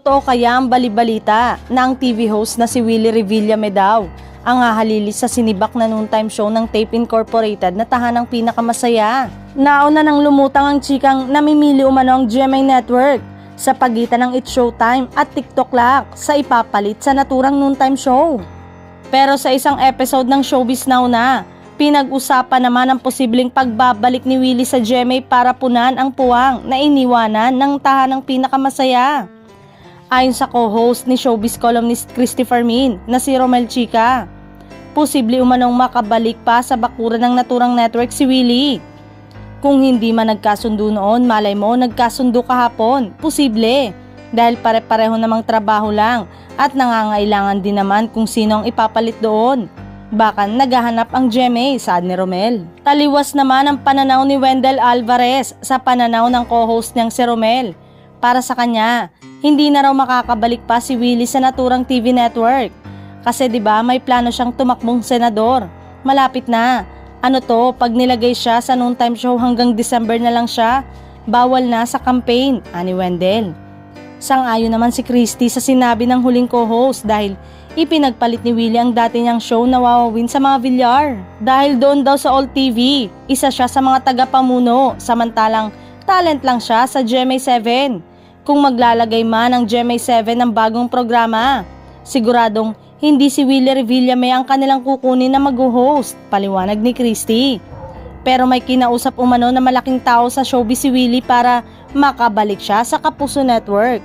Totoo kaya ang balibalita na ang TV host na si Willie Revillame daw ang hahalili sa sinibak na noontime show ng Tape Incorporated na tahanang pinakamasaya? Nauna nang lumutang ang chikang namimili umano ang GMA Network sa pagitan ng It's Showtime at TikTok Lock sa ipapalit sa naturang noontime show. Pero sa isang episode ng Showbiz Now na, pinag-usapan naman ang posibleng pagbabalik ni Willie sa GMA para punan ang puwang na iniwanan ng tahanang pinakamasaya. Ayon sa co-host ni Showbiz columnist Christy Fermin na si Romel Chica, posible umanong makabalik pa sa bakuran ng naturang network si Willie. Kung hindi man nagkasundo noon, malay mo nagkasundo kahapon, posible, dahil pare-pareho namang trabaho lang at nangangailangan din naman kung sino ang ipapalit doon. Baka naghahanap ang GMA, saad ni Romel. Taliwas naman ang pananaw ni Wendell Alvarez sa pananaw ng co-host niyang si Romel. Para sa kanya, hindi na raw makakabalik pa si Willie sa naturang TV network. Kasi 'di ba may plano siyang tumakbong senador. Malapit na. Ano to, pag nilagay siya sa noontime show hanggang December na lang siya, bawal na sa campaign, ani Wendell. Sang-ayon naman si Christy sa sinabi ng huling co-host dahil ipinagpalit ni Willie ang dati niyang show na Wawawin sa mga Villar. Dahil doon daw sa All TV, isa siya sa mga tagapamuno, samantalang talent lang siya sa GMA7. Kung maglalagay man ang GMA7 ng bagong programa, siguradong hindi si Willie Revillame ang kanilang kukunin na mag-host, paliwanag ni Christy. Pero may kinausap umano na malaking tao sa showbiz si Willie para makabalik siya sa Kapuso Network.